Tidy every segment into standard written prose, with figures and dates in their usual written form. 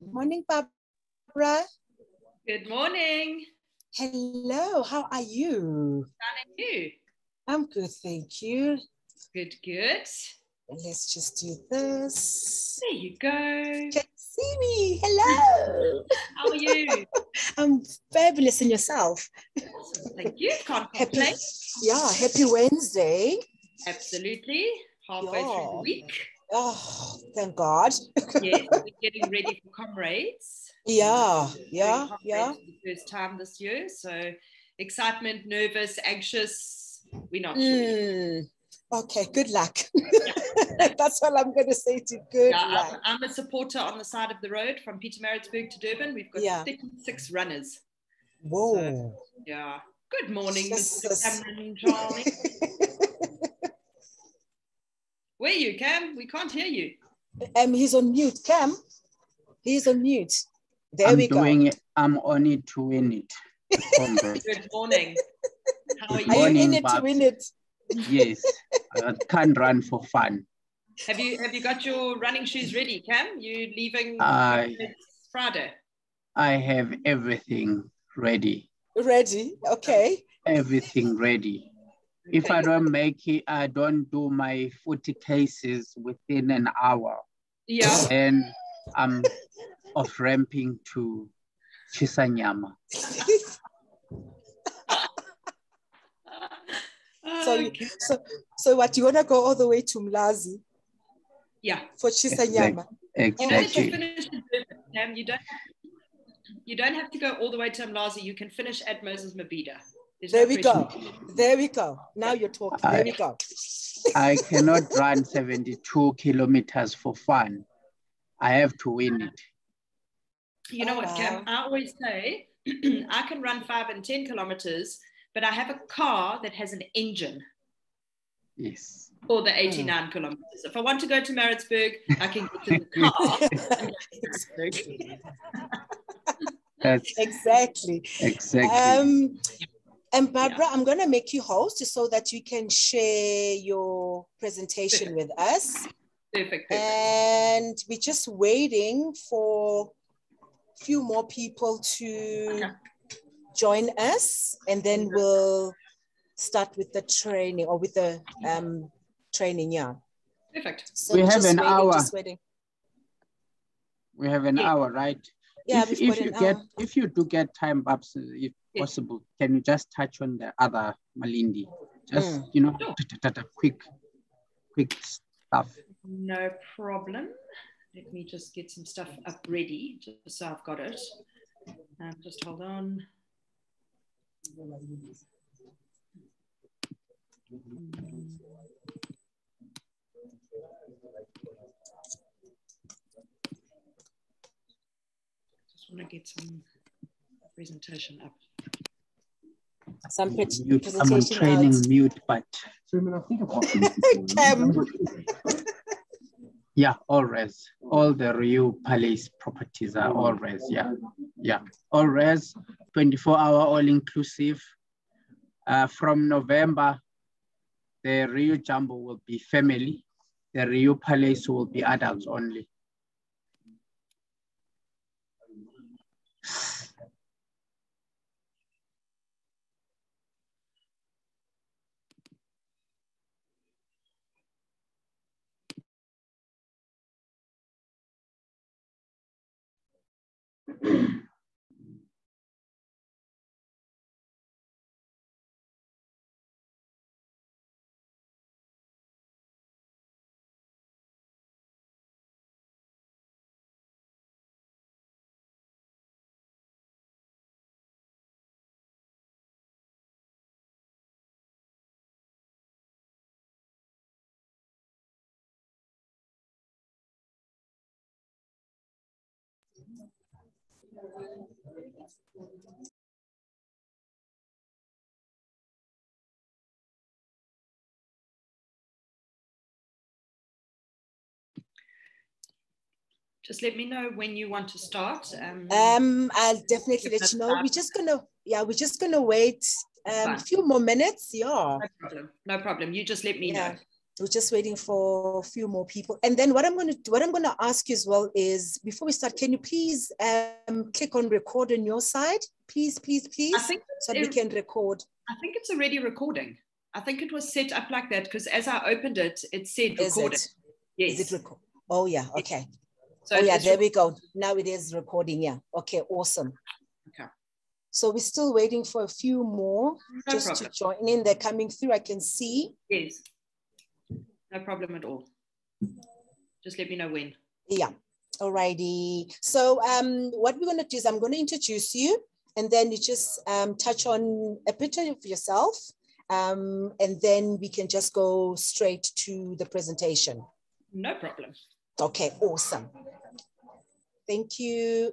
Morning, Barbara. Good morning. Hello, how are you? How are you? I'm good, thank you. Good, good. Let's just do this. There you go. Can you see me? Hello. How are you? I'm fabulous. In yourself? Awesome, thank you. Can't complain. Happy Wednesday. Absolutely. Halfway through the week. Oh, thank God. Yes, we're getting ready for comrades. Yeah. For the first time this year. So excitement, nervous, anxious. We're not sure. Okay, good luck. That's all I'm going to say to you. Good luck. I'm a supporter on the side of the road from Pietermaritzburg to Durban. We've got 36 runners. Whoa. So, yeah. Good morning, Mr. Cameron Charlie. Where are you, Cam? We can't hear you. He's on mute, Cam. He's on mute. There we go. I'm on it to win it. Good morning. How are you? Are you in it to win it? Yes, I can't run for fun. Have you got your running shoes ready, Cam? You leaving Friday? I have everything ready. Ready? Okay. Everything ready. Okay. If I don't make it, I don't do my 40 cases within an hour. Yeah. And I'm off ramping to Chisanyama. So what, you want to go all the way to Mlazi? Yeah. For Chisanyama? Exactly. You finish in Durban, Cam. You don't have to go all the way to Mlazi. You can finish at Moses Mabhida. There we go. There we go. Now you're talking. There we go. I cannot run 72 kilometers for fun. I have to win it. You know what, Cam? I always say I can run 5 and 10 kilometers, but I have a car that has an engine. Yes. For the 89 kilometers. If I want to go to Maritzburg, I can get in the car. Exactly. And Barbara, I'm going to make you host so that you can share your presentation with us. Perfect. And we're just waiting for a few more people to join us, and then we'll start with the training, or with the training, yeah. Perfect. So we have an hour. Just waiting. We have an hour, right? Yeah, if you do get time ups, if possible, can you just touch on the other Malindi? Just quick stuff. No problem. Let me just get some stuff up ready, just so I've got it. Just hold on. Just want to get some presentation up. Some presentation. I'm on training mute, but yeah, always. All the Rio Palace properties are always, yeah. Always 24-hour all-inclusive. From November, the Rio Jumbo will be family. The Rio Palace will be adults only. Just let me know when you want to start. I'll definitely let you know. We're just gonna wait a few more minutes. Yeah. No problem. You just let me know. We're just waiting for a few more people. And then what I'm going to ask you as well is, before we start, can you please click on record on your side? Please, please, please, so that we can record. I think it's already recording. I think it was set up like that because as I opened it, it said recorded. Is it? Yes. Is it record? Oh, yeah. Okay. So oh, yeah, there we go. Now it is recording. Yeah. Okay, awesome. Okay. So we're still waiting for a few more to join in. They're coming through. I can see. Yes. No problem at all. Just let me know when. Yeah. Alrighty. So what we're going to do is I'm going to introduce you, and then you just touch on a bit of yourself, and then we can just go straight to the presentation. No problem. Okay, awesome. Thank you.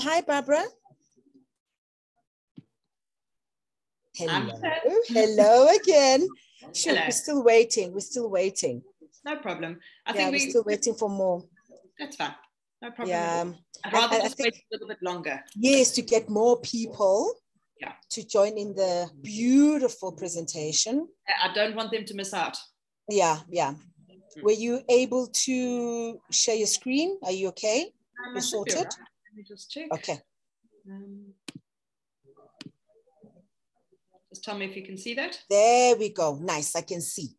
Hi, Barbara. Hello. Hello again. Sure, hello. We're still waiting. We're still waiting. No problem. I think we're still waiting for more. That's fine. No problem. Yeah. I'd rather just wait a little bit longer. Yes, to get more people to join in the beautiful presentation. I don't want them to miss out. Yeah, yeah. Were you able to share your screen? Are you okay? You're sorted? Right. Let me just check. Okay. Just tell me if you can see that. There we go. Nice. I can see.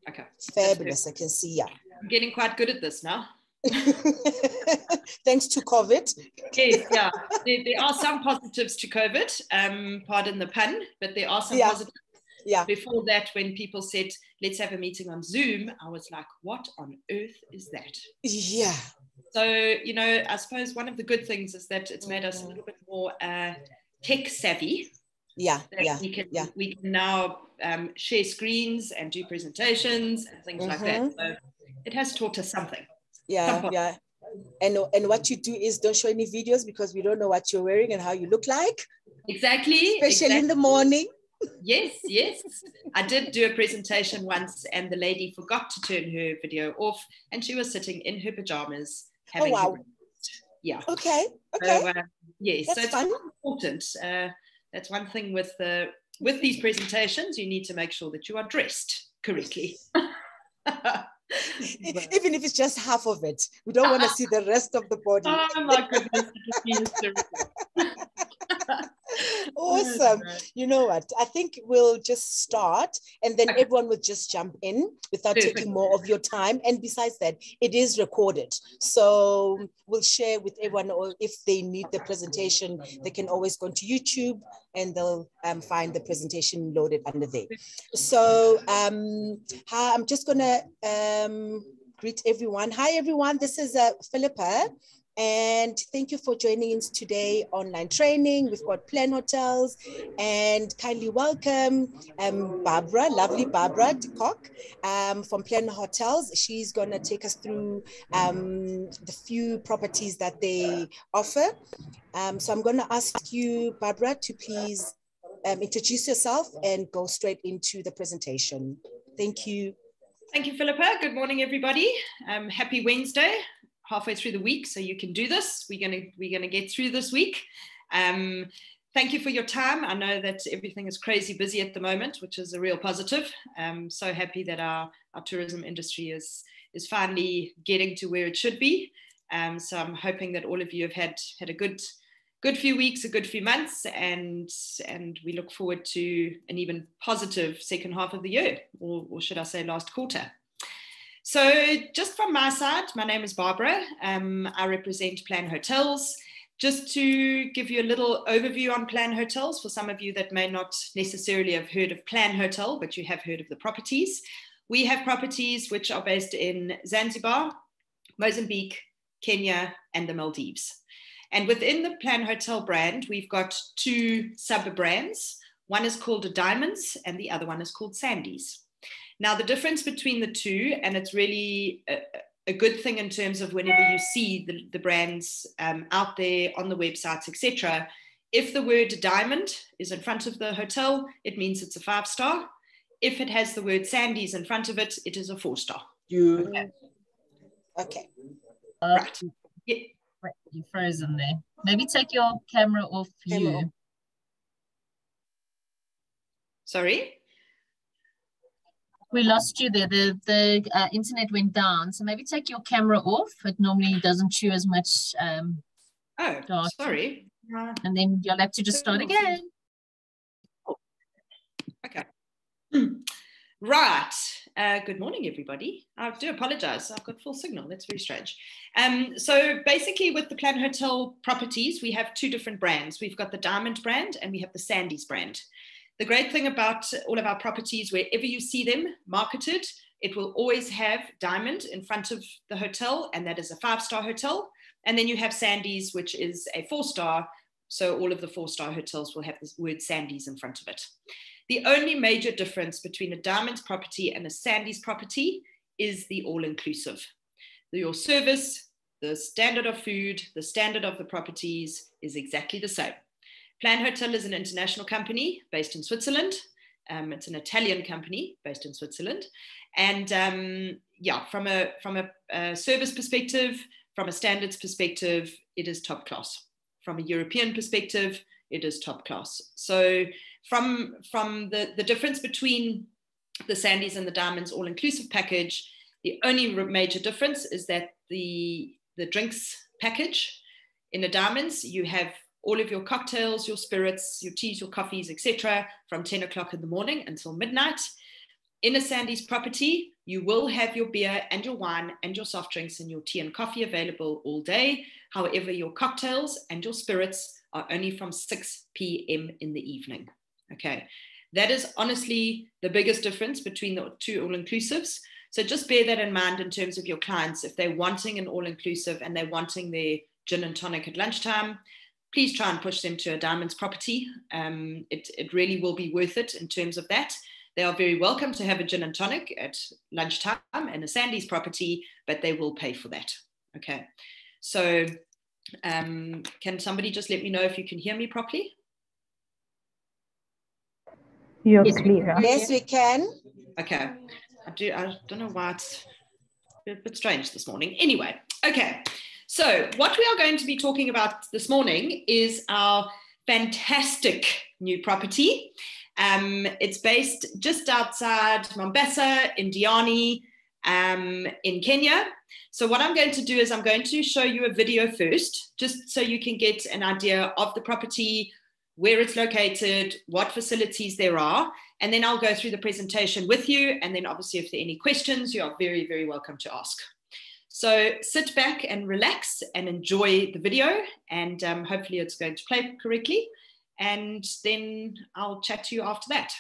Okay. Fabulous. I can see. Yeah. I'm getting quite good at this now. Thanks to COVID. Yes, yeah. There are some positives to COVID. Pardon the pun, but there are some positives. Yeah. Before that, when people said, let's have a meeting on Zoom, I was like, what on earth is that? Yeah. So, you know, I suppose one of the good things is that it's made us a little bit more tech savvy. Yeah, we can now share screens and do presentations and things like that. So it has taught us something. Yeah, yeah. And what you do is don't show any videos because we don't know what you're wearing and how you look like. Exactly. Especially in the morning. Yes, yes. I did do a presentation once and the lady forgot to turn her video off and she was sitting in her pajamas having her yeah. Okay, okay. So, yes, that's so it's fun. Important. That's one thing with these presentations, you need to make sure that you are dressed correctly. Even if it's just half of it. We don't want to see the rest of the body. Oh my goodness. Awesome. You know what? I think we'll just start and then everyone will just jump in without taking more of your time. And besides that, it is recorded. So we'll share with everyone, or if they need the presentation, they can always go to YouTube and they'll find the presentation loaded under there. So I'm just going to greet everyone. Hi, everyone. This is Philippa. And thank you for joining us today online training. We've got Plan Hotels, and kindly welcome Barbara, lovely Barbara de Kock from Plan Hotels. She's gonna take us through the few properties that they offer. So I'm gonna ask you, Barbara, to please introduce yourself and go straight into the presentation. Thank you. Thank you, Philippa. Good morning, everybody. Happy Wednesday. Halfway through the week, so you can do this. We're gonna get through this week. Thank you for your time. I know that everything is crazy busy at the moment, which is a real positive. I'm so happy that our tourism industry is finally getting to where it should be. So I'm hoping that all of you have had a good few weeks, a good few months, and we look forward to an even positive second half of the year, or should I say last quarter. So just from my side, my name is Barbara. I represent Plan Hotels. Just to give you a little overview on Plan Hotels, for some of you that may not necessarily have heard of Plan Hotel, but you have heard of the properties. We have properties which are based in Zanzibar, Mozambique, Kenya, and the Maldives. And within the Plan Hotel brand, we've got two sub-brands. One is called a Diamonds, and the other one is called Sandies. Now, the difference between the two, and it's really a good thing in terms of whenever you see the brands out there on the websites, etc. If the word diamond is in front of the hotel, it means it's a 5-star. If it has the word Sandies in front of it, it is a 4-star. Okay. Right. Yeah. You're frozen there. Maybe take your camera off you. Sorry? We lost you there. The internet went down. So maybe take your camera off. It normally doesn't chew as much data. Sorry. And then you'll have to just start again. Okay. Right. Good morning, everybody. I do apologize. I've got full signal. That's very strange. So basically with the Plan Hotel properties, we have two different brands. We've got the Diamond brand and we have the Sandies brand. The great thing about all of our properties, wherever you see them marketed, it will always have Diamond in front of the hotel, and that is a 5-star hotel. And then you have Sandies, which is a 4-star. So all of the 4-star hotels will have the word Sandies in front of it. The only major difference between a Diamond property and a Sandies property is the all-inclusive. Your service, the standard of food, the standard of the properties is exactly the same. Plan Hotel is an international company based in Switzerland. It's an Italian company based in Switzerland. And yeah, from a service perspective, from a standards perspective, it is top class. From a European perspective, it is top class. So from the difference between the Sandies and the Diamonds all-inclusive package, the only major difference is that the drinks package in the Diamonds, you have all of your cocktails, your spirits, your teas, your coffees, etc., from 10 o'clock in the morning until midnight. In a Sandies property, you will have your beer and your wine and your soft drinks and your tea and coffee available all day. However, your cocktails and your spirits are only from 6 p.m. in the evening. Okay, that is honestly the biggest difference between the two all-inclusives. So just bear that in mind in terms of your clients. If they're wanting an all-inclusive and they're wanting their gin and tonic at lunchtime, please try and push them to a Diamonds property. It really will be worth it in terms of that. They are very welcome to have a gin and tonic at lunchtime and a Sandies property, but they will pay for that. Okay, so can somebody just let me know if you can hear me properly? You're clear. Yes, we can. Okay, I don't know why it's a bit strange this morning. Anyway, okay. So what we are going to be talking about this morning is our fantastic new property. It's based just outside Mombasa in Diani in Kenya. So what I'm going to do is I'm going to show you a video first, just so you can get an idea of the property, where it's located, what facilities there are, and then I'll go through the presentation with you. And then obviously if there are any questions, you are very, very welcome to ask. So sit back and relax and enjoy the video, and hopefully it's going to play correctly. And then I'll chat to you after that.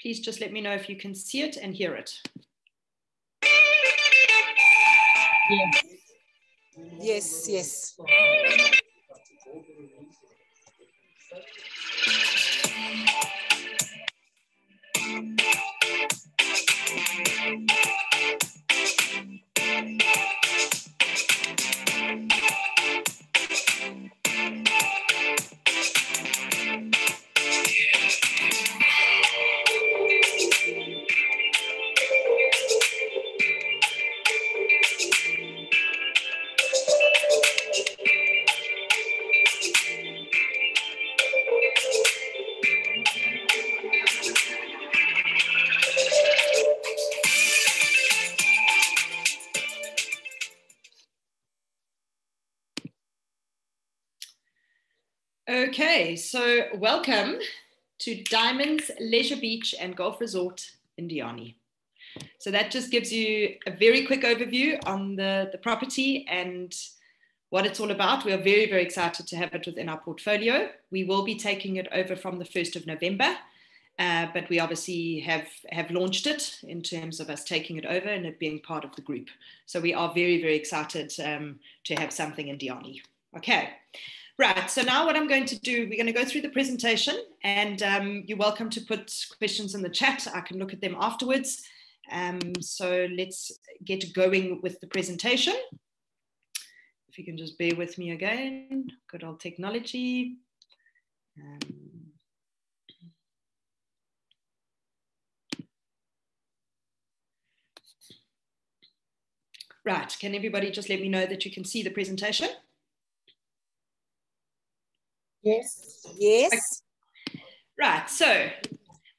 Please just let me know if you can see it and hear it. Yes, yes. Okay, so welcome to Diamonds Leisure Beach and Golf Resort in Diani. So that just gives you a very quick overview on the property and what it's all about. We are very, very excited to have it within our portfolio. We will be taking it over from the 1st of November, but we obviously have launched it in terms of us taking it over and it being part of the group. So we are very, very excited to have something in Diani. Okay. Right, so now what I'm going to do, we're going to go through the presentation and you're welcome to put questions in the chat. I can look at them afterwards. So let's get going with the presentation. If you can just bear with me again, good old technology. Right, can everybody just let me know that you can see the presentation? Yes. Yes. Okay. Right, so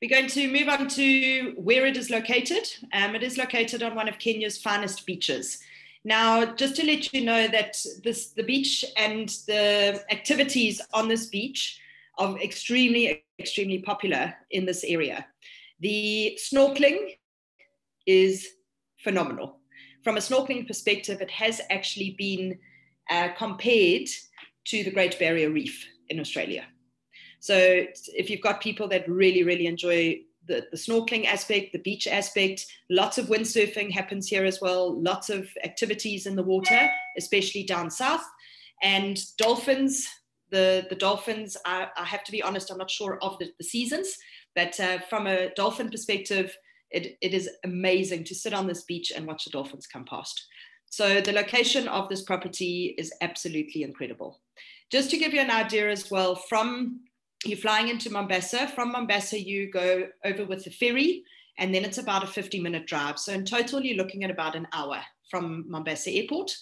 we're going to move on to where it is located. It is located on one of Kenya's finest beaches. Now, just to let you know that the beach and the activities on this beach are extremely, extremely popular in this area. The snorkeling is phenomenal. From a snorkeling perspective, it has actually been compared to the Great Barrier Reef in Australia. So if you've got people that really, really enjoy the snorkeling aspect, the beach aspect, lots of windsurfing happens here as well, lots of activities in the water, especially down south. And dolphins, the dolphins, I have to be honest, I'm not sure of the seasons, but from a dolphin perspective, it is amazing to sit on this beach and watch the dolphins come past. So the location of this property is absolutely incredible. Just to give you an idea as well, you're flying into Mombasa. From Mombasa, you go over with the ferry, and then it's about a 50-minute drive. So in total, you're looking at about an hour from Mombasa Airport.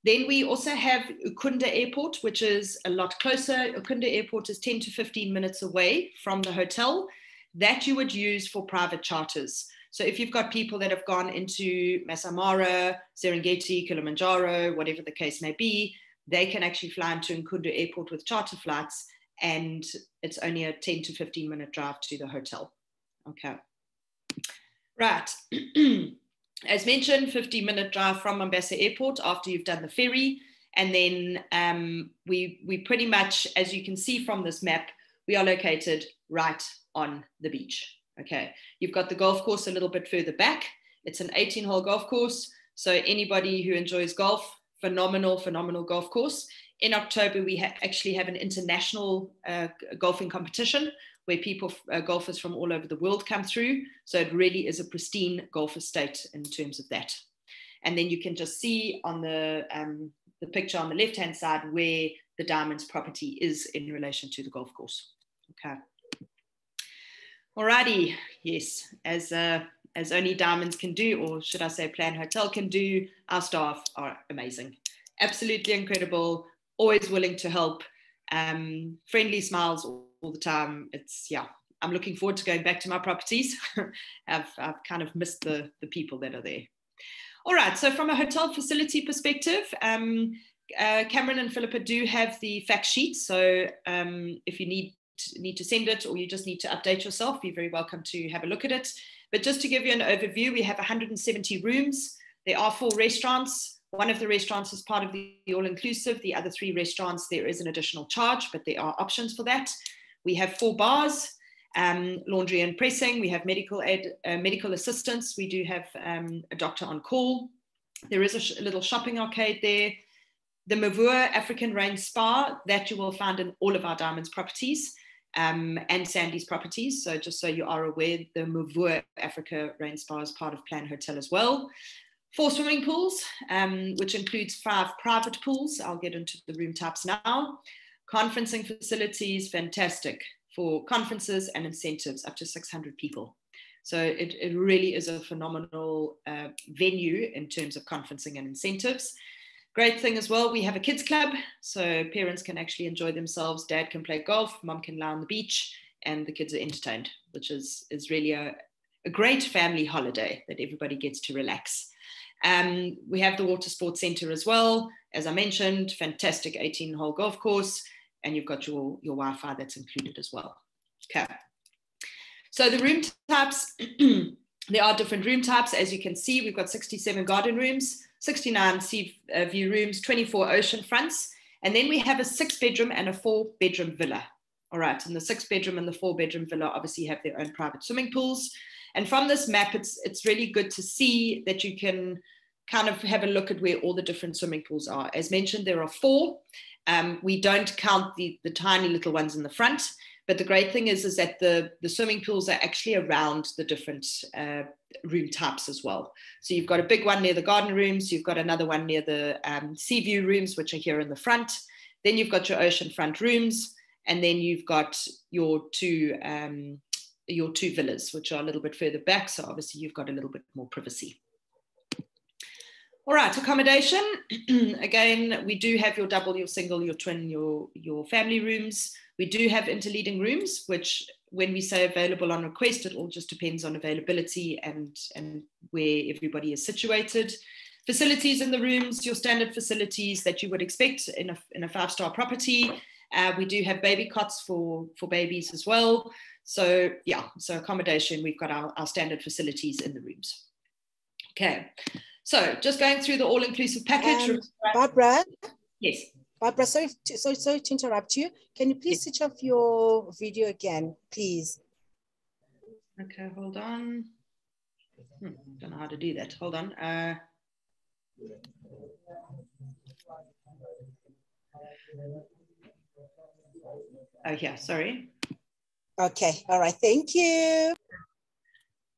Then we also have Ukunda Airport, which is a lot closer. Ukunda Airport is 10 to 15 minutes away from the hotel. That you would use for private charters. So if you've got people that have gone into Masai Mara, Serengeti, Kilimanjaro, whatever the case may be, they can actually fly into Ukunda Airport with charter flights, and it's only a 10 to 15 minute drive to the hotel. Okay. Right. As mentioned, 50-minute drive from Mombasa Airport after you've done the ferry. And then we pretty much, as you can see from this map, we are located right on the beach. Okay. You've got the golf course a little bit further back. It's an 18-hole golf course. So anybody who enjoys golf, phenomenal, phenomenal golf course. In October, we actually have an international golfing competition where golfers from all over the world come through. So it really is a pristine golf estate in terms of that. And then you can just see on the picture on the left-hand side where the Diamonds property is in relation to the golf course. Okay. Alrighty, yes, as only Diamonds can do, or should I say Plan Hotel can do, our staff are amazing. Absolutely incredible, always willing to help, friendly smiles all the time. It's, yeah, I'm looking forward to going back to my properties. I've kind of missed the people that are there. All right, so from a hotel facility perspective, Cameron and Philippa do have the fact sheet. So if you need to send it or you just need to update yourself, you're very welcome to have a look at it. But just to give you an overview, we have 170 rooms. There are 4 restaurants. One of the restaurants is part of the all-inclusive. The other 3 restaurants, there is an additional charge, but there are options for that. We have 4 bars. Laundry and pressing, we have medical aid, medical assistance. We do have a doctor on call. There is a little shopping arcade there. The Mavur African Rain Spa, that you will find in all of our Diamonds properties and Sandy's properties. So just so you are aware, the Mavur Africa Rain Spa is part of Plan Hotel as well. 4 swimming pools, which includes 5 private pools. I'll get into the room types now. Conferencing facilities, fantastic for conferences and incentives, up to 600 people. So it really is a phenomenal venue in terms of conferencing and incentives. Great thing as well, we have a kids club, so parents can actually enjoy themselves. Dad can play golf, mom can lie on the beach, and the kids are entertained, which is really a great family holiday that everybody gets to relax. We have the water sports center as well. As I mentioned, fantastic 18-hole golf course, and you've got your Wi-Fi that's included as well. Okay. So the room types, there are different room types. As you can see, we've got 67 garden rooms, 69 sea view rooms, 24 ocean fronts, and then we have a 6-bedroom and a 4-bedroom villa. All right, and the 6-bedroom and the 4-bedroom villa obviously have their own private swimming pools. And from this map, it's really good to see that you can kind of have a look at where all the different swimming pools are. As mentioned, there are 4. We don't count the tiny little ones in the front, but the great thing is that the swimming pools are actually around the different room types as well. So you've got a big one near the garden rooms, you've got another one near the sea view rooms, which are here in the front. Then you've got your ocean front rooms, and then you've got your two villas, which are a little bit further back. So obviously you've got a little bit more privacy. All right, accommodation. Again, we do have your double, your single, your twin, your family rooms. We do have interleading rooms, which when we say available on request, it all just depends on availability and where everybody is situated. Facilities in the rooms, your standard facilities that you would expect in a 5-star property. We do have baby cots for babies as well. So yeah, so accommodation, we've got our standard facilities in the rooms. Okay, so just going through the all-inclusive package. Barbara? Yes. Barbara, sorry to interrupt you. Can you please switch off your video again, please? Okay, hold on. Don't know how to do that. Hold on. Oh, yeah, sorry. Okay, all right, thank you.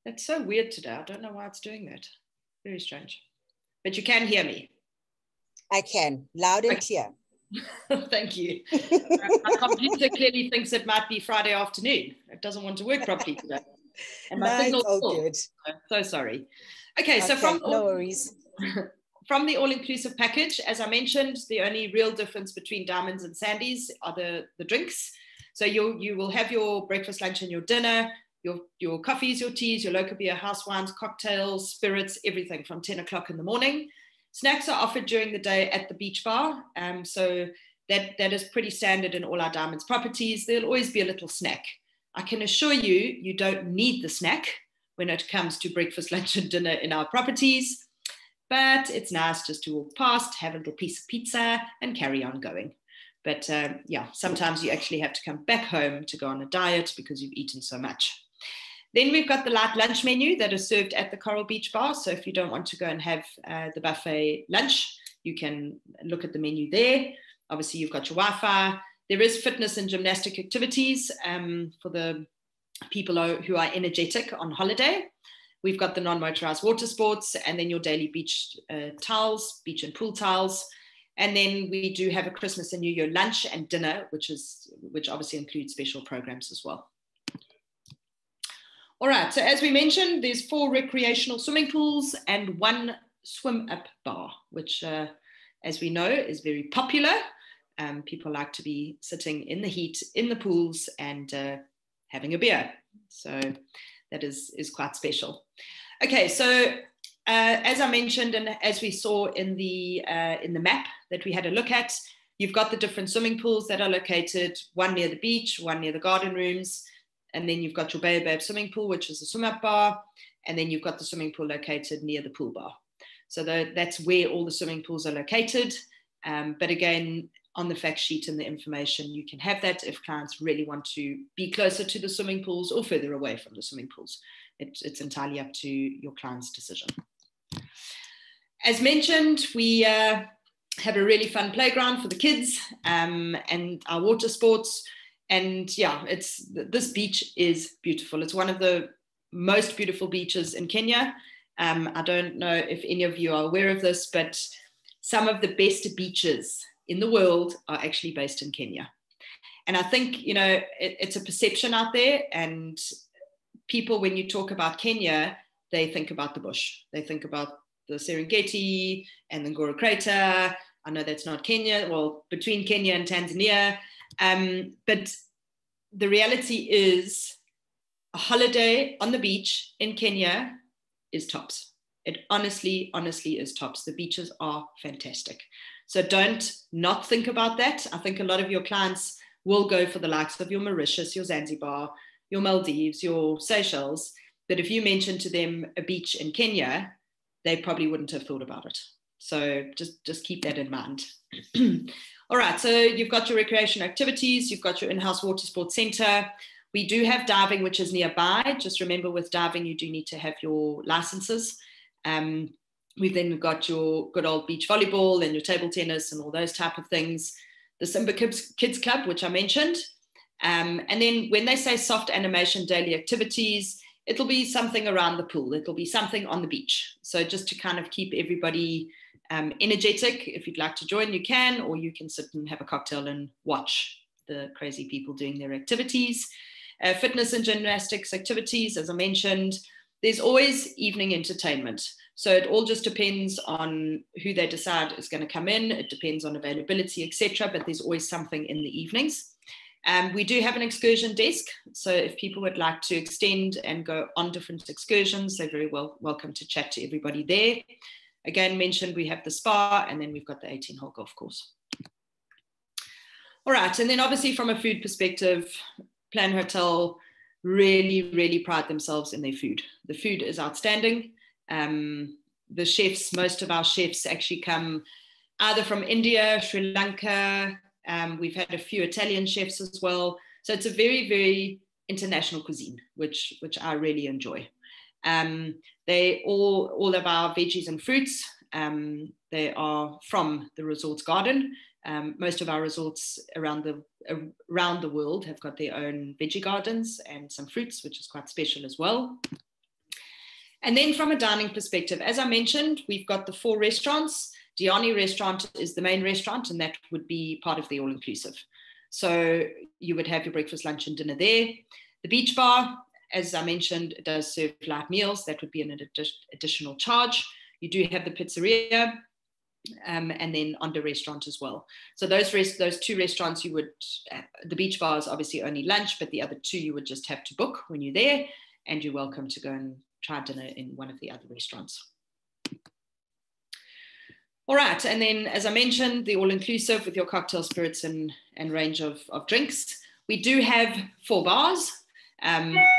That's so weird today. I don't know why it's doing that. Very strange. But you can hear me. I can, loud and clear. Thank you. My computer clearly thinks it might be Friday afternoon. It doesn't want to work properly today. And my signal's all full. good. So sorry. Okay, so no worries. From the all-inclusive package, as I mentioned, the only real difference between Diamonds and Sandy's are the drinks. So you will have your breakfast, lunch, and your dinner, your coffees, your teas, your local beer, house wines, cocktails, spirits, everything from 10 o'clock in the morning. Snacks are offered during the day at the beach bar. So that is pretty standard in all our Diamonds properties. There'll always be a little snack. I can assure you, you don't need the snack when it comes to breakfast, lunch, and dinner in our properties. But it's nice just to walk past, have a little piece of pizza, and carry on going. But yeah, sometimes you actually have to come back home to go on a diet because you've eaten so much. Then we've got the light lunch menu that is served at the Coral Beach Bar. So if you don't want to go and have the buffet lunch, you can look at the menu there. Obviously, you've got your Wi-Fi. There is fitness and gymnastic activities for the people who are energetic on holiday. We've got the non-motorized water sports, and then your daily beach towels, beach and pool towels. And then we do have a Christmas and New Year lunch and dinner, which obviously includes special programs as well. All right, so as we mentioned, there's 4 recreational swimming pools and 1 swim-up bar, which, as we know, is very popular. People like to be sitting in the heat, in the pools, and having a beer. So that is quite special. Okay, so as I mentioned, and as we saw in the map that we had a look at, you've got the different swimming pools that are located, one near the beach, one near the garden rooms, and then you've got your Baobab swimming pool, which is a swim-up bar, and then you've got the swimming pool located near the pool bar. So that's where all the swimming pools are located. But again, on the fact sheet and the information. You can have that if clients really want to be closer to the swimming pools or further away from the swimming pools. It's entirely up to your client's decision. As mentioned, we have a really fun playground for the kids and our water sports. And yeah, this beach is beautiful. It's one of the most beautiful beaches in Kenya. I don't know if any of you are aware of this, but some of the best beaches in the world are actually based in Kenya. And I think, you know, it's a perception out there, and people, when you talk about Kenya, they think about the bush. They think about the Serengeti and the Ngoro Crater. I know that's not Kenya, well, between Kenya and Tanzania. But the reality is a holiday on the beach in Kenya is tops. It honestly is tops. The beaches are fantastic. So don't not think about that. I think a lot of your clients will go for the likes of your Mauritius, your Zanzibar, your Maldives, your Seychelles. But if you mention to them a beach in Kenya, they probably wouldn't have thought about it. So just keep that in mind. All right, so you've got your recreation activities, you've got your in-house water sports center. We do have diving, which is nearby. Just remember, with diving, you do need to have your licenses. We've then got your good old beach volleyball and your table tennis and all those type of things. The Simba Kids Club, which I mentioned. And then when they say soft animation daily activities, it'll be something around the pool. It'll be something on the beach. So just to kind of keep everybody energetic. If you'd like to join, you can, or you can sit and have a cocktail and watch the crazy people doing their activities. Fitness and gymnastics activities, as I mentioned. There's always evening entertainment. So it all just depends on who they decide is going to come in. It depends on availability, etc. But there's always something in the evenings. We do have an excursion desk. So if people would like to extend and go on different excursions, they're very welcome to chat to everybody there. Again, mentioned we have the spa, and then we've got the 18-hole golf course. All right, and then obviously from a food perspective, Plan Hotel really pride themselves in their food. The food is outstanding. The chefs, most of our chefs actually come either from India, Sri Lanka. We've had a few Italian chefs as well. So it's a very international cuisine, which I really enjoy. They all of our veggies and fruits, they are from the resort's garden. Most of our resorts around the world have got their own veggie gardens and some fruits, which is quite special as well. And then from a dining perspective, as I mentioned, we've got the 4 restaurants. Diani restaurant is the main restaurant, and that would be part of the all-inclusive. So you would have your breakfast, lunch, and dinner there. The beach bar, as I mentioned, it does serve light meals. That would be an additional charge. You do have the pizzeria, and then under restaurant as well. So those 2 restaurants, you would, the beach bar is obviously only lunch, but the other 2 you would just have to book when you're there, and you're welcome to go and try dinner in one of the other restaurants. All right, and then as I mentioned, the all-inclusive with your cocktail, spirits, and range of drinks. We do have 4 bars,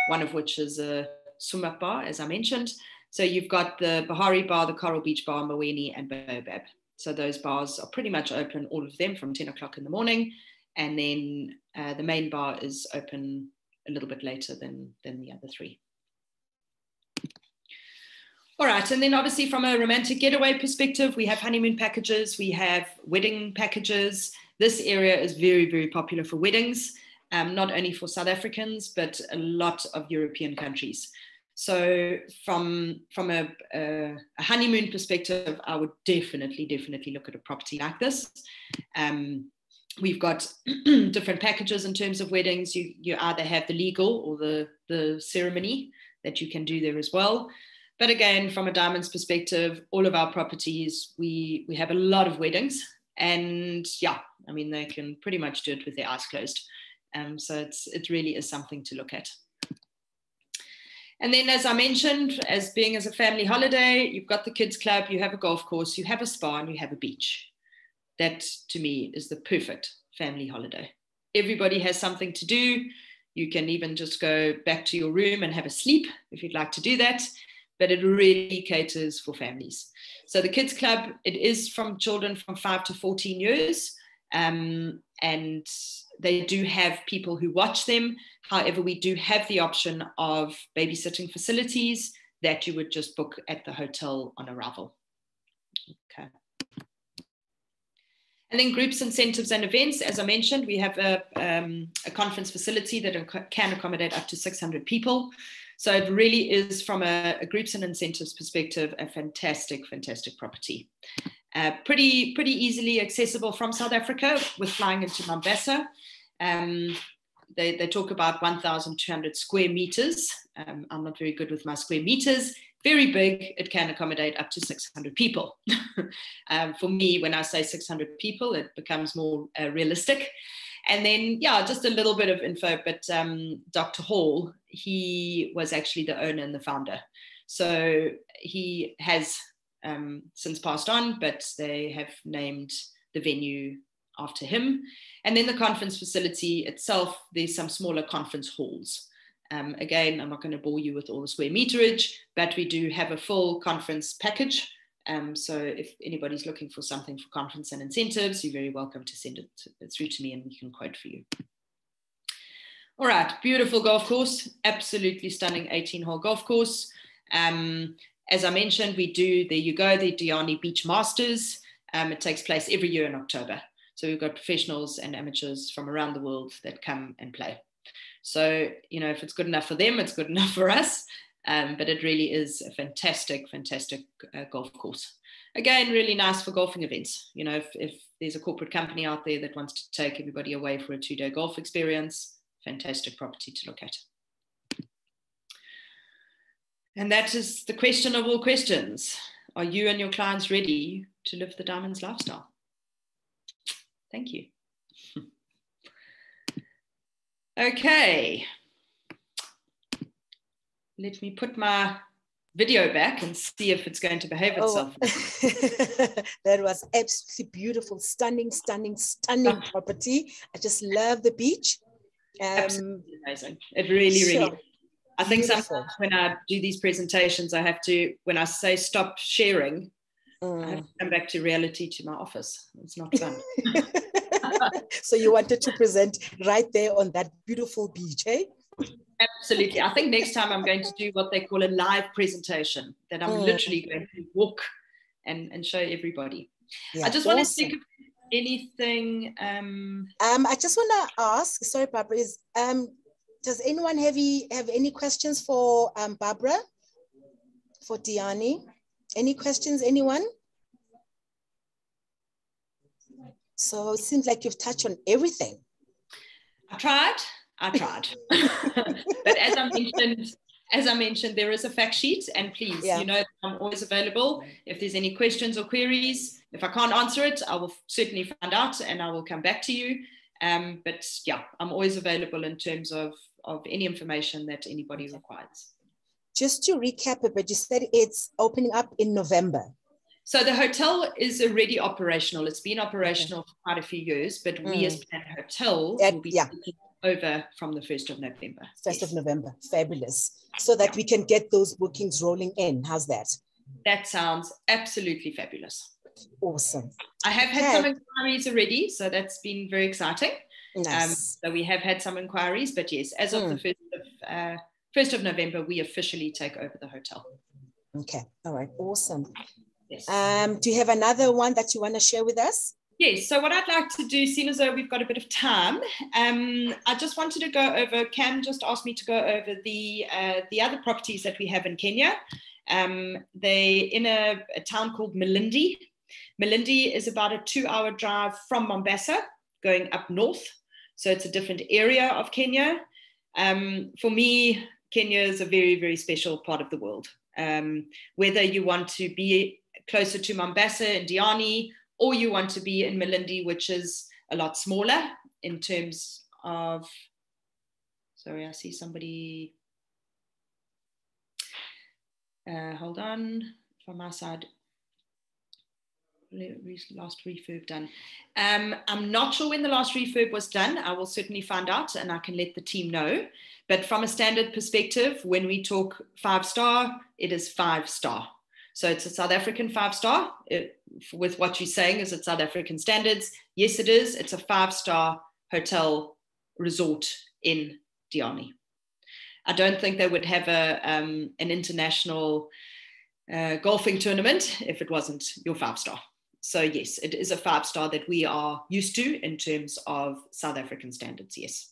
one of which is a Sumak bar, as I mentioned. So you've got the Bahari bar, the Coral Beach bar, Maweni, and Baobab. So those bars are pretty much open, all of them, from 10 o'clock in the morning. And then the main bar is open a little bit later than the other 3. All right, and then obviously from a romantic getaway perspective, we have honeymoon packages, we have wedding packages. This area is very popular for weddings, not only for South Africans, but a lot of European countries. So from a honeymoon perspective, I would definitely look at a property like this. We've got different packages in terms of weddings. You either have the legal or the ceremony that you can do there as well. But again, from a diamonds perspective, all of our properties, we have a lot of weddings, and yeah, I mean, they can pretty much do it with their eyes closed. So it really is something to look at. And then, as I mentioned, as a family holiday, you've got the kids club, you have a golf course, you have a spa, and you have a beach. That, to me, is the perfect family holiday. Everybody has something to do. You can even just go back to your room and have a sleep if you'd like to do that. But it really caters for families. So the kids club, it is from children from 5 to 14 years. and they do have people who watch them. However, we do have the option of babysitting facilities that you would just book at the hotel on arrival. Okay. And then groups, incentives, and events. As I mentioned, we have a conference facility that can accommodate up to 600 people. So it really is, from a groups and incentives perspective, a fantastic, fantastic property. Pretty easily accessible from South Africa with flying into Mombasa. They talk about 1,200 square meters. I'm not very good with my square meters. Very big. It can accommodate up to 600 people. For me, when I say 600 people, it becomes more realistic. And then, yeah, just a little bit of info, but Dr. Hall, he was actually the owner and the founder. So he has since passed on, but they have named the venue after him. And then the conference facility itself, there's some smaller conference halls. Again, I'm not going to bore you with all the square meterage, but we do have a full conference package. So if anybody's looking for something for conference and incentives, you're very welcome to send it through to me and we can quote for you. All right, beautiful golf course, absolutely stunning 18-hole golf course. As I mentioned, we do, there you go, the Diani Beach Masters. It takes place every year in October. So we've got professionals and amateurs from around the world that come and play. So, you know, if it's good enough for them, it's good enough for us. But it really is a fantastic, fantastic golf course. Again, really nice for golfing events. You know, if there's a corporate company out there that wants to take everybody away for a 2-day golf experience, fantastic property to look at. And that is the question of all questions. Are you and your clients ready to live the Diamonds lifestyle? Thank you. Okay. Let me put my video back and see if it's going to behave itself. Oh. That was absolutely beautiful, stunning, stunning, stunning property. I just love the beach. Absolutely amazing. It really, really is. I think sometimes when I do these presentations, I have to, when I say stop sharing, I have to come back to reality, to my office. It's not fun. So you wanted to present right there on that beautiful beach, eh? Absolutely. I think next time I'm going to do what they call a live presentation, that I'm literally going to walk and show everybody. Yeah, I just want to think of anything. I just want to ask, sorry, Barbara, does anyone have any questions for Barbara, for Diani? Any questions, anyone? So it seems like you've touched on everything. I tried. But as I mentioned, there is a fact sheet, and please, you know, I'm always available. If there's any questions or queries, if I can't answer it, I will certainly find out and I will come back to you. But yeah, I'm always available in terms of any information that anybody requires. Just to recap a bit, you said it's opening up in November. So the hotel is already operational. It's been operational for quite a few years, but we as Plan Hotel will be taking over from the 1st of November. 1st of November, fabulous. So that we can get those bookings rolling in. How's that? That sounds absolutely fabulous. Awesome. I have had some inquiries already, so that's been very exciting. Nice. So we have had some inquiries, but yes, as of the 1st of November, we officially take over the hotel. Okay, all right, awesome. Yes. Do you have another one that you want to share with us? Yes, so what I'd like to do, seeing as though we've got a bit of time, I just wanted to go over, Cam just asked me to go over the other properties that we have in Kenya. They're in a town called Malindi. Malindi is about a 2-hour drive from Mombasa, going up north. So it's a different area of Kenya. For me, Kenya is a very, very special part of the world. Whether you want to be closer to Mombasa and Diani, or you want to be in Malindi, which is a lot smaller in terms of, sorry, I see somebody, hold on, from my side, last refurb done. I'm not sure when the last refurb was done. I will certainly find out and I can let the team know. But from a standard perspective, when we talk 5-star, it is 5-star. So it's a South African 5-star. With what you're saying, is it South African standards? Yes, it is. It's a 5-star hotel resort in Diani. I don't think they would have an international golfing tournament if it wasn't your 5-star. So yes, it is a 5-star that we are used to in terms of South African standards, yes.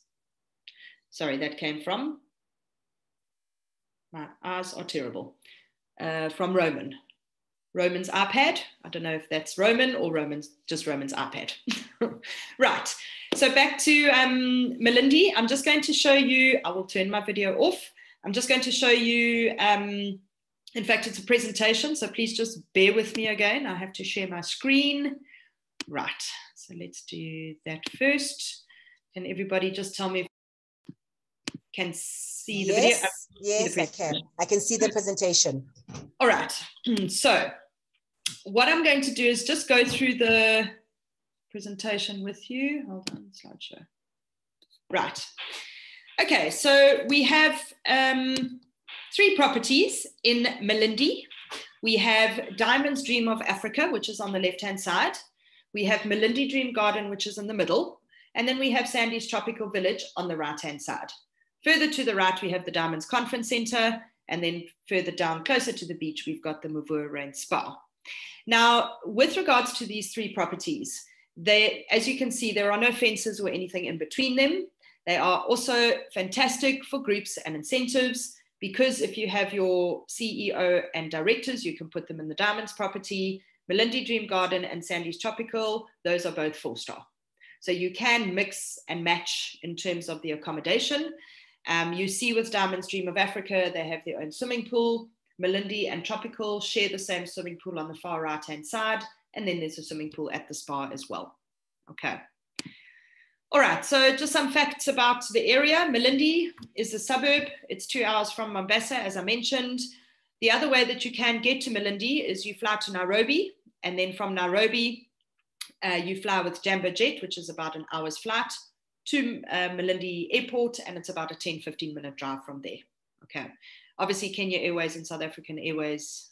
Sorry, that came from, my eyes are terrible, from Roman. Roman's iPad. I don't know if that's Roman or just Roman's iPad. Right, so back to Malindi. I'm just going to show you, I will turn my video off. I'm just going to show you, in fact, it's a presentation, so please just bear with me again. I have to share my screen. Right, so let's do that first. Can everybody just tell me if you can see the video? Yes, I can. I can see the presentation. All right, so what I'm going to do is just go through the presentation with you. Hold on, slideshow. Right. Okay, so we have 3 properties in Malindi. We have Diamond's Dream of Africa, which is on the left-hand side. We have Malindi Dream Garden, which is in the middle. And then we have Sandy's Tropical Village on the right-hand side. Further to the right, we have the Diamonds Conference Center. And then further down, closer to the beach, we've got the Mvua Rain Spa. Now, with regards to these 3 properties, as you can see, there are no fences or anything in between them. They are also fantastic for groups and incentives, because if you have your CEO and directors, you can put them in the Diamonds property. Malindi Dream Garden and Sandy's Tropical, those are both 4-star. So you can mix and match in terms of the accommodation. You see with Diamond's Dream of Africa, they have their own swimming pool. Malindi and Tropical share the same swimming pool on the far right-hand side. And then there's a swimming pool at the spa as well. Okay. All right, so just some facts about the area. Malindi is a suburb. It's 2 hours from Mombasa, as I mentioned. The other way that you can get to Malindi is you fly to Nairobi, and then from Nairobi, you fly with Jambo Jet, which is about an hour's flight, to Malindi Airport, and it's about a 10-15 minute drive from there. Okay. Obviously, Kenya Airways and South African Airways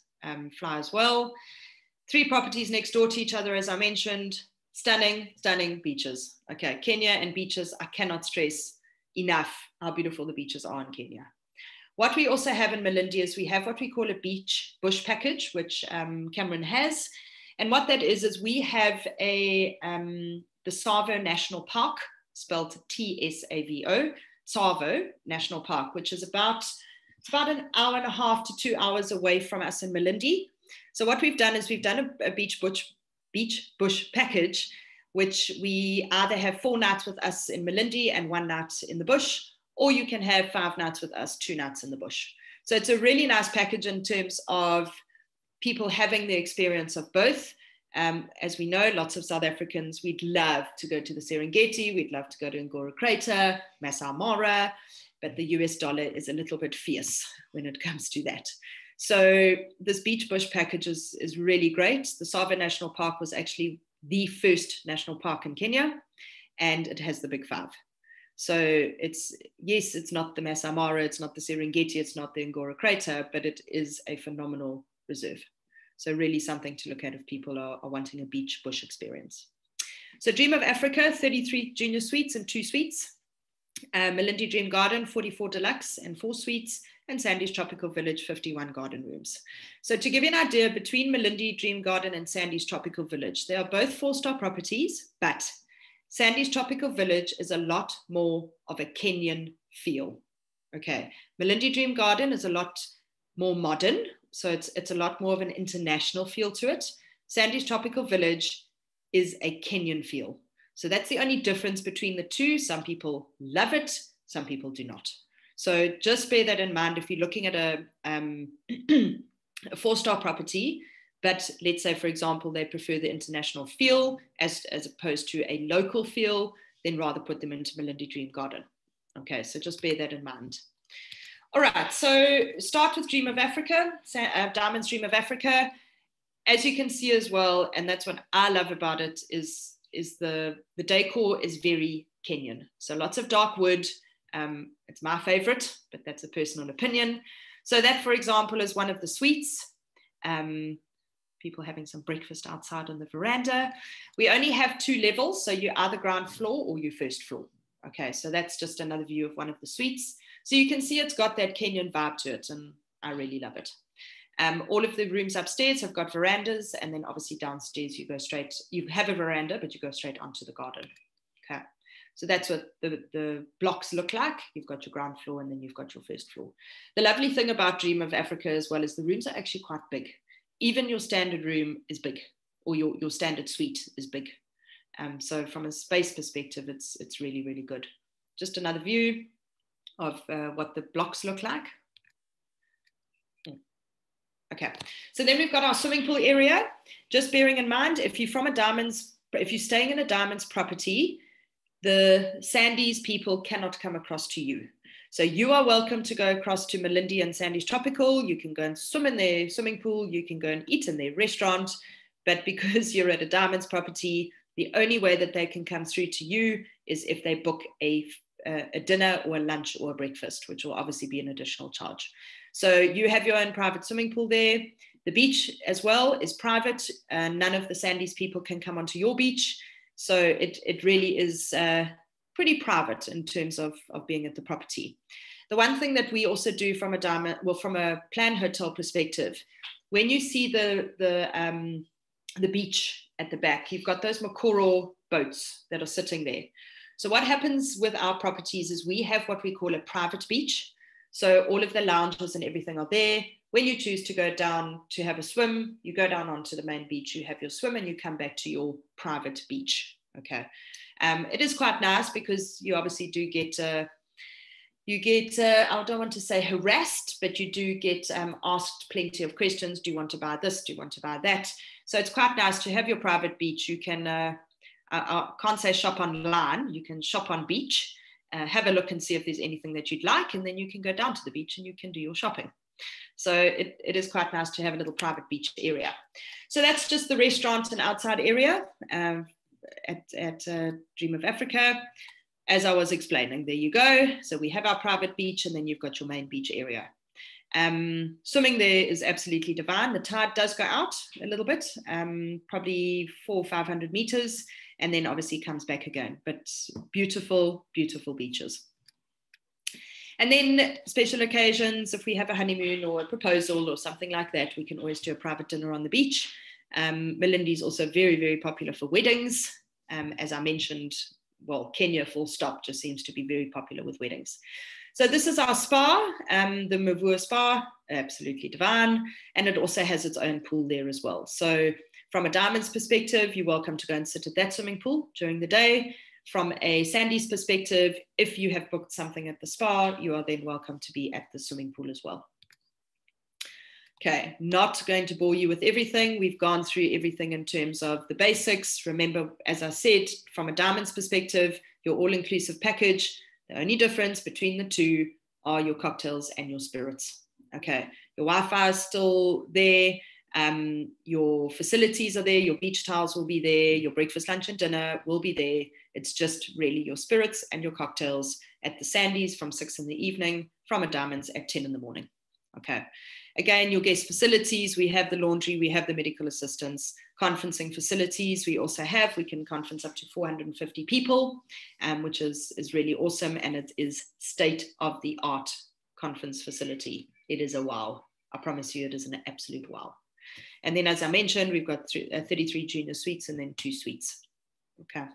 fly as well. 3 properties next door to each other, as I mentioned. Stunning, stunning beaches. Okay, Kenya and beaches, I cannot stress enough how beautiful the beaches are in Kenya. What we also have in Malindi is we have what we call a beach bush package, which Cameron has. And what that is we have the Tsavo National Park, spelled T-S-A-V-O, Tsavo National Park, which is about an hour and a half to 2 hours away from us in Malindi. So what we've done is we've done a beach bush package, which we either have 4 nights with us in Malindi and 1 night in the bush, or you can have 5 nights with us, 2 nights in the bush. So it's a really nice package in terms of people having the experience of both. As we know, lots of South Africans, we'd love to go to the Serengeti, we'd love to go to Ngora Crater, Masai Mara, but the US dollar is a little bit fierce when it comes to that. So this beach bush package is really great. The Tsavo National Park was actually the first national park in Kenya, and it has the Big 5. So it's not the Masai Mara, it's not the Serengeti, it's not the Ngora Crater, but it is a phenomenal reserve. So really something to look at if people are wanting a beach bush experience. So Dream of Africa, 33 junior suites and 2 suites. Malindi Dream Garden, 44 deluxe and 4 suites. And Sandy's Tropical Village, 51 garden rooms. So to give you an idea, between Malindi Dream Garden and Sandy's Tropical Village, they are both 4-star properties, but Sandy's Tropical Village is a lot more of a Kenyan feel. Okay, Malindi Dream Garden is a lot more modern, so it's a lot more of an international feel to it. Sandy's Tropical Village is a Kenyan feel. So that's the only difference between the two. Some people love it, some people do not. So just bear that in mind if you're looking at a 4-star property, but let's say, for example, they prefer the international feel as opposed to a local feel, then rather put them into Malindi Dream Garden. Okay, so just bear that in mind. All right, so start with Dream of Africa, Diamond's Dream of Africa. As you can see as well, and that's what I love about it, is the decor is very Kenyan. So lots of dark wood. It's my favorite, but that's a personal opinion. So that, for example, is one of the suites. People having some breakfast outside on the veranda. We only have 2 levels, so you're either ground floor or your first floor. Okay, so that's just another view of one of the suites. So you can see it's got that Kenyan vibe to it, and I really love it. All of the rooms upstairs have got verandas, and then obviously downstairs you go straight, you have a veranda, but you go straight onto the garden. Okay, so that's what the blocks look like. You've got your ground floor, and then you've got your first floor. The lovely thing about Dream of Africa as well is the rooms are actually quite big. Even your standard room is big, or your standard suite is big. So from a space perspective, it's really, really good. Just another view of what the blocks look like. Okay, so then we've got our swimming pool area. Just bearing in mind, if you're staying in a Diamonds property, the Sandy's people cannot come across to you. So you are welcome to go across to Malindi and Sandy's Tropical. You can go and swim in their swimming pool. You can go and eat in their restaurant. But because you're at a Diamonds property, the only way that they can come through to you is if they book a dinner or a lunch or a breakfast, which will obviously be an additional charge. So you have your own private swimming pool there. The beach as well is private. None of the Sandy's people can come onto your beach. So it really is pretty private in terms of being at the property. The one thing that we also do from a plan hotel perspective, when you see the beach at the back, you've got those Makoro boats that are sitting there. So what happens with our properties is we have what we call a private beach. So all of the lounges and everything are there. When you choose to go down to have a swim, you go down onto the main beach, you have your swim, and you come back to your private beach. Okay. It is quite nice because you obviously do get, I don't want to say harassed, but you do get asked plenty of questions. Do you want to buy this? Do you want to buy that? So it's quite nice to have your private beach. You can, I can't say shop online. You can shop on beach, have a look and see if there's anything that you'd like, and then you can go down to the beach and you can do your shopping. So it is quite nice to have a little private beach area. So that's just the restaurant and outside area at Dream of Africa. As I was explaining, there you go. So we have our private beach, and then you've got your main beach area. Swimming there is absolutely divine. The tide does go out a little bit, probably 400 or 500 meters, and then obviously comes back again. But beautiful, beautiful beaches. And then special occasions, if we have a honeymoon or a proposal or something like that, we can always do a private dinner on the beach. Malindi is also very, very popular for weddings. As I mentioned, well, Kenya full stop just seems to be very popular with weddings. So this is our spa, the Mavua Spa, absolutely divine. And it also has its own pool there as well. So from a Diamonds perspective, you're welcome to go and sit at that swimming pool during the day. From a Sandy's perspective, if you have booked something at the spa, you are then welcome to be at the swimming pool as well. Okay, not going to bore you with everything. We've gone through everything in terms of the basics. Remember, as I said, from a Diamonds perspective, your all-inclusive package, the only difference between the two are your cocktails and your spirits. Okay, your Wi-Fi is still there. Your facilities are there. Your beach towels will be there. Your breakfast, lunch, and dinner will be there. It's just really your spirits and your cocktails at the Sandy's from 6 in the evening, from a Diamonds at 10 in the morning. Okay. Again, your guest facilities, we have the laundry, we have the medical assistance, conferencing facilities. We also have, we can conference up to 450 people, which is really awesome. And it is state-of-the-art conference facility. It is a wow. I promise you, it is an absolute wow. And then, as I mentioned, we've got 33 junior suites and then 2 suites. Okay.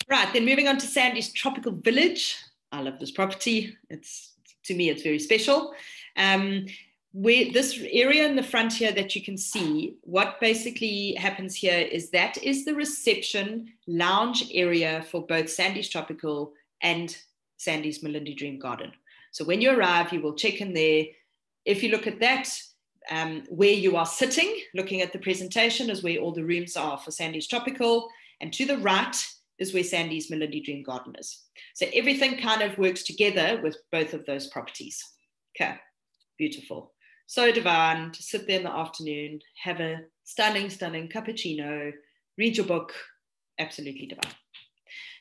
Right, then moving on to Sandy's Tropical Village. I love this property. To me, it's very special. Where this area in the front here that you can see, what basically happens here is that is the reception lounge area for both Sandy's Tropical and Sandy's Malindi Dream Garden. So when you arrive, you will check in there. If you look at that, where you are sitting, looking at the presentation, is where all the rooms are for Sandy's Tropical, and to the right is where Sandy's Malindi Dream Garden is. So everything kind of works together with both of those properties. Okay, beautiful. So divine to sit there in the afternoon, have a stunning, stunning cappuccino, read your book, absolutely divine.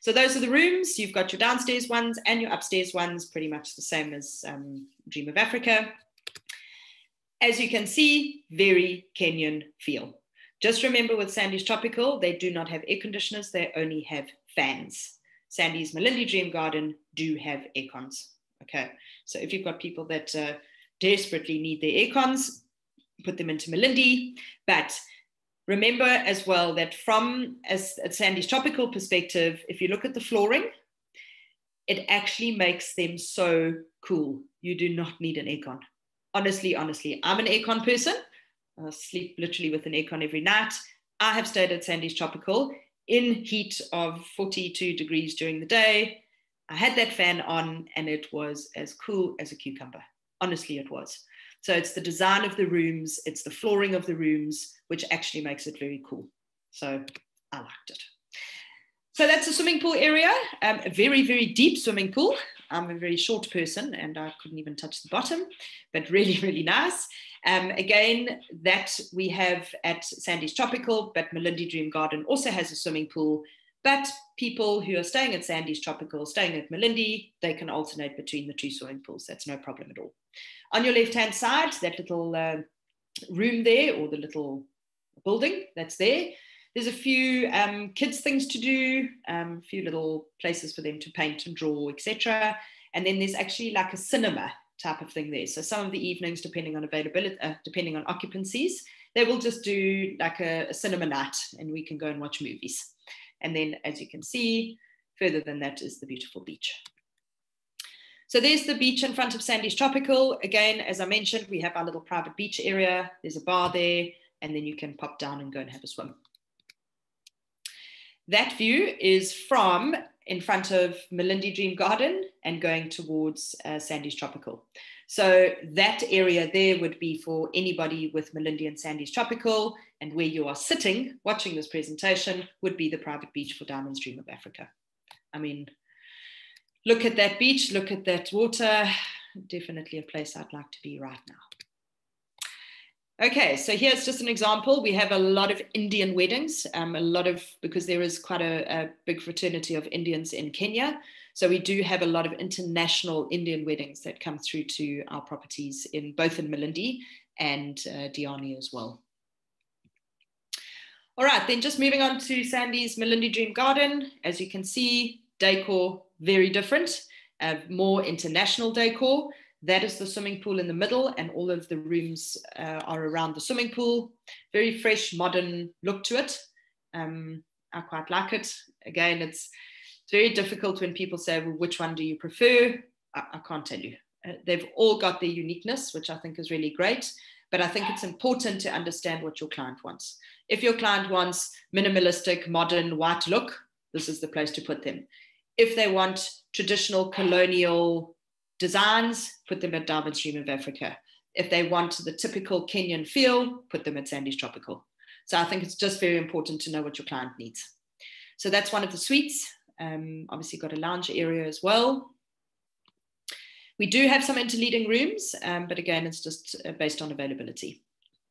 So those are the rooms. You've got your downstairs ones and your upstairs ones, pretty much the same as Dream of Africa. As you can see, very Kenyan feel. Just remember with Sandy's Tropical, they do not have air conditioners, they only have fans. Sandy's Malindi Dream Garden do have air cons. Okay, so if you've got people that desperately need their air cons, put them into Malindi. But remember as well that from a Sandy's Tropical perspective, if you look at the flooring, it actually makes them so cool. You do not need an aircon. Honestly, I'm an aircon person. I sleep literally with an aircon every night. I have stayed at Sandy's Tropical in heat of 42 degrees during the day. I had that fan on and it was as cool as a cucumber. Honestly, it was. So it's the design of the rooms, it's the flooring of the rooms, which actually makes it very cool. So I liked it. So that's a swimming pool area, a very, very deep swimming pool. I'm a very short person and I couldn't even touch the bottom, but really, really nice. Again, that we have at Sandy's Tropical, but Malindi Dream Garden also has a swimming pool. But people who are staying at Sandy's Tropical, staying at Malindi, they can alternate between the two swimming pools. That's no problem at all. On your left-hand side, that little room there, or the little building that's there, there's a few kids things to do, a few little places for them to paint and draw, etc. And then there's actually like a cinema type of thing there. So some of the evenings, depending on availability, depending on occupancies, they will just do like a cinema night and we can go and watch movies. And then as you can see, further than that is the beautiful beach. So there's the beach in front of Sandy's Tropical. Again, as I mentioned, we have our little private beach area. There's a bar there, and then you can pop down and go and have a swim. That view is from in front of Malindi Dream Garden and going towards Sandy's Tropical. So that area there would be for anybody with Malindi and Sandy's Tropical, and where you are sitting watching this presentation would be the private beach for Diamond's Dream of Africa. I mean, look at that beach, look at that water, definitely a place I'd like to be right now. Okay, so here's just an example. We have a lot of Indian weddings, because there is quite a big fraternity of Indians in Kenya. So we do have a lot of international Indian weddings that come through to our properties both in Malindi and Diani as well. All right, then just moving on to Sandy's Malindi Dream Garden. As you can see, decor, very different, more international decor. That is the swimming pool in the middle, and all of the rooms are around the swimming pool. Very fresh, modern look to it. I quite like it. Again, it's very difficult when people say, well, which one do you prefer? I can't tell you. They've all got their uniqueness, which I think is really great. But I think it's important to understand what your client wants. If your client wants minimalistic, modern, white look, this is the place to put them. If they want traditional colonial designs, put them at Diamond's Dream of Africa. If they want the typical Kenyan feel, put them at Sandy's Tropical. So I think it's just very important to know what your client needs. So that's one of the suites. Obviously got a lounge area as well. We do have some interleading rooms, but again, it's just based on availability.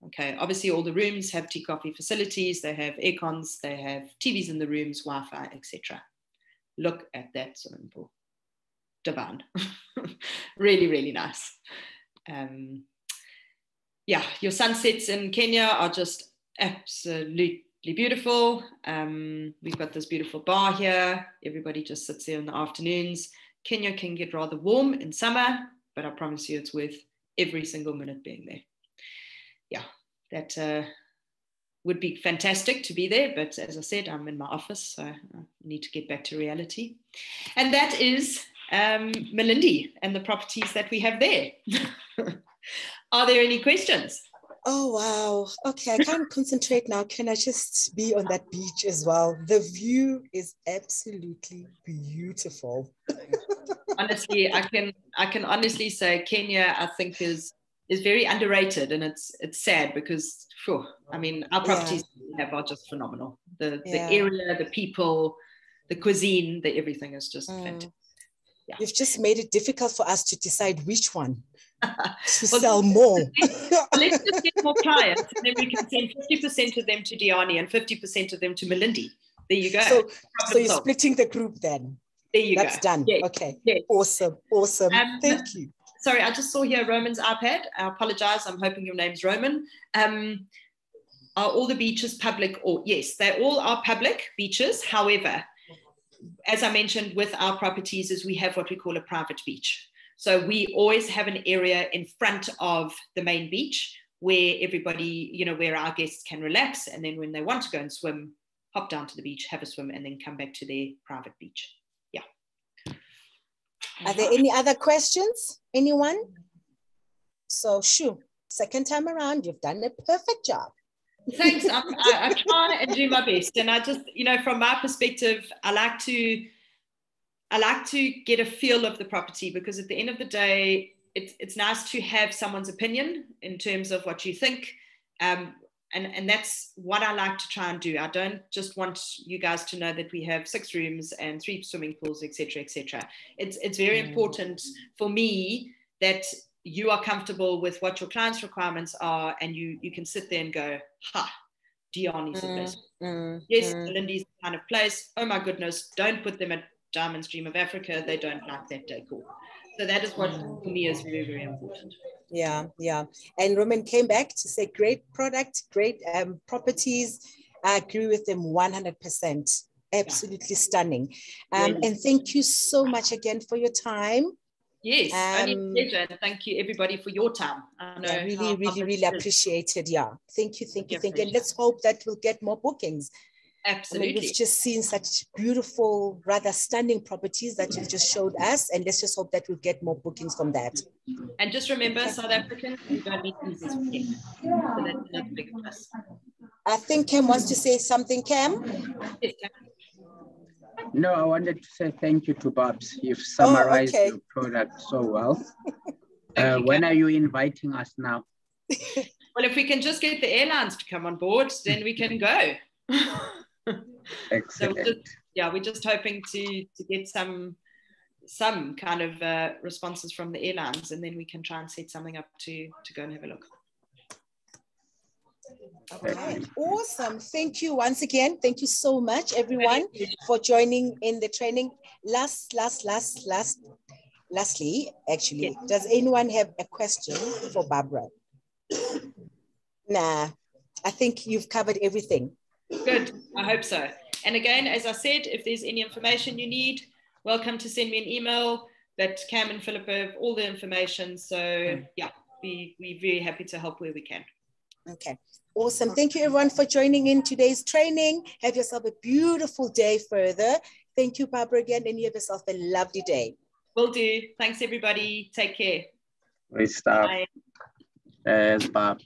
Okay, obviously all the rooms have tea coffee facilities, they have air cons, they have TVs in the rooms, Wi-Fi, etc. Look at that swimming pool. Divine. Really, really nice. Yeah, your sunsets in Kenya are just absolutely beautiful. We've got this beautiful bar here. Everybody just sits there in the afternoons. Kenya can get rather warm in summer, but I promise you it's worth every single minute being there. Yeah, that would be fantastic to be there, but as I said, I'm in my office, so I need to get back to reality. And that is Malindi and the properties that we have there. Are there any questions? Oh, wow. Okay, I can't concentrate now. Can I just be on that beach as well? The view is absolutely beautiful. Honestly, I can honestly say Kenya, I think, is very underrated, and it's sad because, I mean, our properties we have are just phenomenal. The area, the people, the cuisine, the everything is just fantastic. Yeah. You've just made it difficult for us to decide which one to sell more. Let's just get more clients, and then we can send 50% of them to Diani and 50% of them to Malindi. There you go. So you're splitting the group then. There you go. That's done. Yes. Okay. Yes. Awesome. Thank you. sorry, I just saw here Roman's iPad. I apologize. I'm hoping your name's Roman. Are all the beaches public? Or yes, they all are public beaches. However, as I mentioned with our properties is we have what we call a private beach. So we always have an area in front of the main beach where everybody, you know, where our guests can relax. And then when they want to go and swim, hop down to the beach, have a swim, and then come back to their private beach. Yeah. Are there any other questions? Anyone? So, shoo, second time around, you've done a perfect job. Thanks. I try and do my best. And I just, you know, from my perspective, I like to get a feel of the property, because at the end of the day, it's nice to have someone's opinion in terms of what you think. And that's what I like to try and do. I don't just want you guys to know that we have 6 rooms and 3 swimming pools, etc., etc. It's very important for me that you are comfortable with what your client's requirements are, and you can sit there and go, ha, Diani's the place. Yes, Lindy's the kind of place. Oh my goodness, don't put them at Diamond's Dream of Africa. They don't like that decor. So that is what for me is very, very important. Yeah, yeah. And Roman came back to say, great product, great properties. I agree with them 100%. Absolutely stunning. And thank you so much again for your time. Yes, only pleasure. And thank you everybody for your time. I know really appreciated. Yeah. Thank you. And let's hope that we'll get more bookings. Absolutely. I mean, we've just seen such beautiful, rather stunning properties that you've just showed us, and let's just hope that we'll get more bookings from that. And just remember, South Africans, we don't need visas for Kenya. So that's another big plus. I think Cam wants to say something, Cam? Yes, Cam. No, I wanted to say thank you to Babs. You've summarized your product so well. When are you inviting us now? Well, if we can just get the airlines to come on board, then we can go. Excellent. So we're just hoping to get some kind of responses from the airlines, and then we can try and set something up to go and have a look. Okay, awesome. Thank you once again. Thank you so much, everyone, for joining in the training. Lastly, actually, does anyone have a question for Barbara? Nah, I think you've covered everything. Good, I hope so. And again, as I said, if there's any information you need, welcome to send me an email. But Cam and Philip have all the information. So yeah, we're very happy to help where we can. Okay, awesome. Thank you everyone for joining in today's training. Have yourself a beautiful day further. Thank you, Barbara, again, and you have yourself a lovely day. Will do. Thanks, everybody. Take care. Great stuff. Bye. Yes, Bob.